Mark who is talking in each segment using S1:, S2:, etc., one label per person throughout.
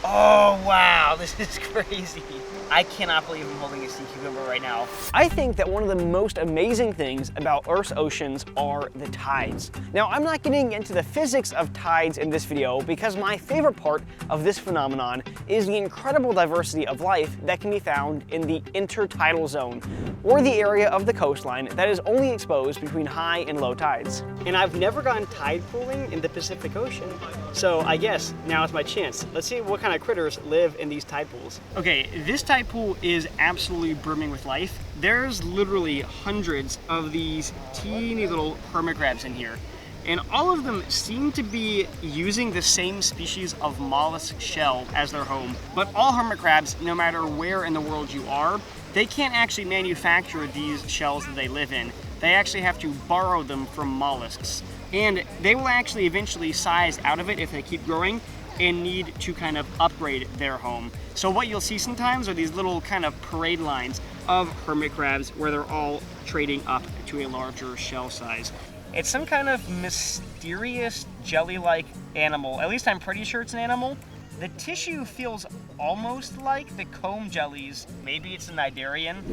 S1: Oh, wow, this is crazy. I cannot believe I'm holding a sea cucumber right now. I think that one of the most amazing things about Earth's oceans are the tides. Now, I'm not getting into the physics of tides in this video because my favorite part of this phenomenon is the incredible diversity of life that can be found in the intertidal zone, or the area of the coastline that is only exposed between high and low tides. And I've never gone tide pooling in the Pacific Ocean, so I guess now is my chance. Let's see what kind of critters live in these tide pools. Okay, this tide pool is absolutely brimming with life. There's literally hundreds of these teeny little hermit crabs in here, and all of them seem to be using the same species of mollusk shell as their home. But all hermit crabs, no matter where in the world you are, they can't actually manufacture these shells that they live in. They actually have to borrow them from mollusks, and they will actually eventually size out of it if they keep growing and need to kind of upgrade their home. So what you'll see sometimes are these little kind of parade lines of hermit crabs where they're all trading up to a larger shell size. It's some kind of mysterious jelly-like animal. At least I'm pretty sure it's an animal. The tissue feels almost like the comb jellies. Maybe it's an cnidarian.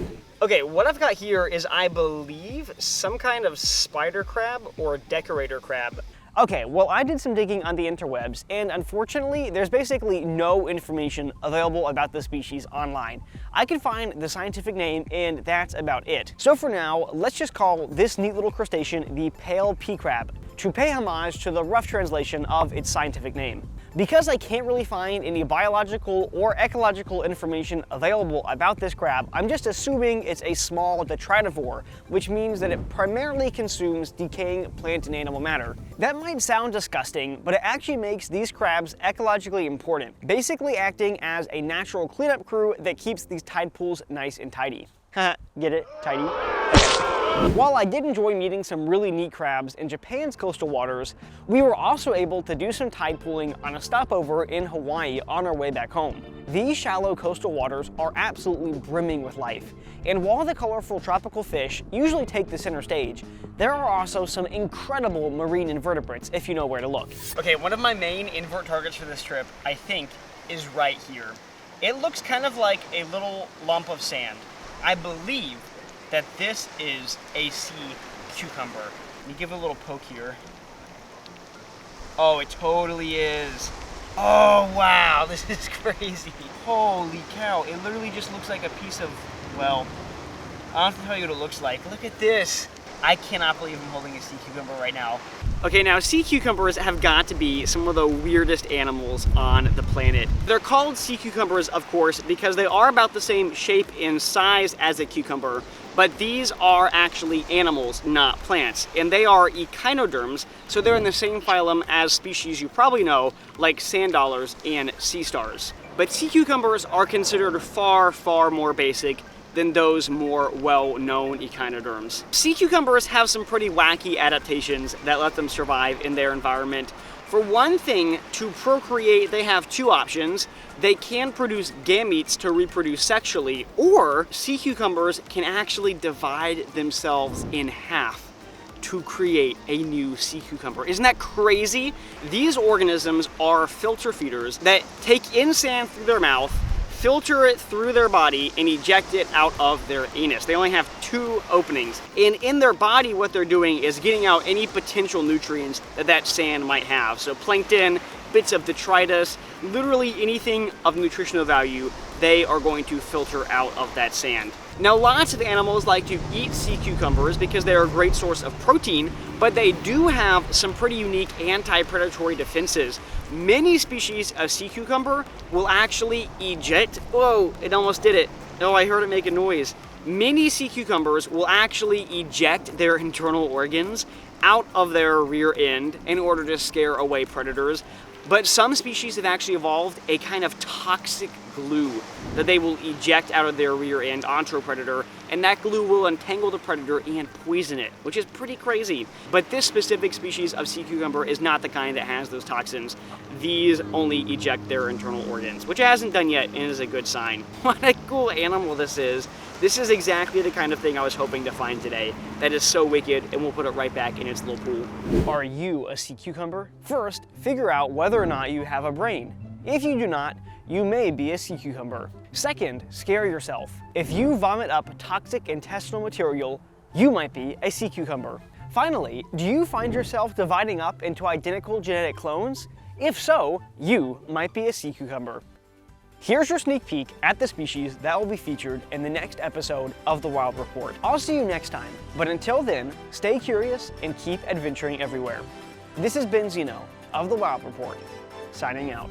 S1: Okay, what I've got here is, I believe, some kind of spider crab or decorator crab. Okay, well, I did some digging on the interwebs, and unfortunately, there's basically no information available about the species online. I could find the scientific name, and that's about it. So for now, let's just call this neat little crustacean the pale pea crab, to pay homage to the rough translation of its scientific name. Because I can't really find any biological or ecological information available about this crab, I'm just assuming it's a small detritivore, which means that it primarily consumes decaying plant and animal matter. That might sound disgusting, but it actually makes these crabs ecologically important, basically acting as a natural cleanup crew that keeps these tide pools nice and tidy. Get it? Tidy? While I did enjoy meeting some really neat crabs in Japan's coastal waters, we were also able to do some tide pooling on a stopover in Hawaii on our way back home. These shallow coastal waters are absolutely brimming with life, and while the colorful tropical fish usually take the center stage, there are also some incredible marine invertebrates if you know where to look. Okay, one of my main invert targets for this trip, I think, is right here. It looks kind of like a little lump of sand. I believe that this is a sea cucumber. Let me give it a little poke here. Oh, it totally is. Oh, wow, this is crazy. Holy cow, it literally just looks like a piece of, well, I don't have to tell you what it looks like. Look at this. I cannot believe I'm holding a sea cucumber right now. Okay, now sea cucumbers have got to be some of the weirdest animals on the planet. They're called sea cucumbers, of course, because they are about the same shape and size as a cucumber, but these are actually animals, not plants. And they are echinoderms, so they're in the same phylum as species you probably know, like sand dollars and sea stars. But sea cucumbers are considered far, far more basic than those more well-known echinoderms. Sea cucumbers have some pretty wacky adaptations that let them survive in their environment. For one thing, to procreate, they have two options. They can produce gametes to reproduce sexually, or sea cucumbers can actually divide themselves in half to create a new sea cucumber. Isn't that crazy? These organisms are filter feeders that take in sand through their mouth, filter it through their body, and eject it out of their anus. They only have two openings. And in their body, what they're doing is getting out any potential nutrients that sand might have. So plankton, bits of detritus, literally anything of nutritional value, they are going to filter out of that sand. Now, lots of animals like to eat sea cucumbers because they're a great source of protein, but they do have some pretty unique anti-predatory defenses. Many species of sea cucumber will actually eject, whoa, it almost did it. Oh, I heard it make a noise. Many sea cucumbers will actually eject their internal organs out of their rear end in order to scare away predators. But some species have actually evolved a kind of toxic glue that they will eject out of their rear end onto a predator, and that glue will entangle the predator and poison it, which is pretty crazy. But this specific species of sea cucumber is not the kind that has those toxins. These only eject their internal organs, which it hasn't done yet and is a good sign. What a cool animal this is. This is exactly the kind of thing I was hoping to find today. That is so wicked, and we'll put it right back in its little pool. Are you a sea cucumber? First, figure out whether or not you have a brain. If you do not, you may be a sea cucumber. Second, scare yourself. If you vomit up toxic intestinal material, you might be a sea cucumber. Finally, do you find yourself dividing up into identical genetic clones? If so, you might be a sea cucumber. Here's your sneak peek at the species that will be featured in the next episode of The Wild Report. I'll see you next time, but until then, stay curious and keep adventuring everywhere. This has been Zeno of The Wild Report, signing out.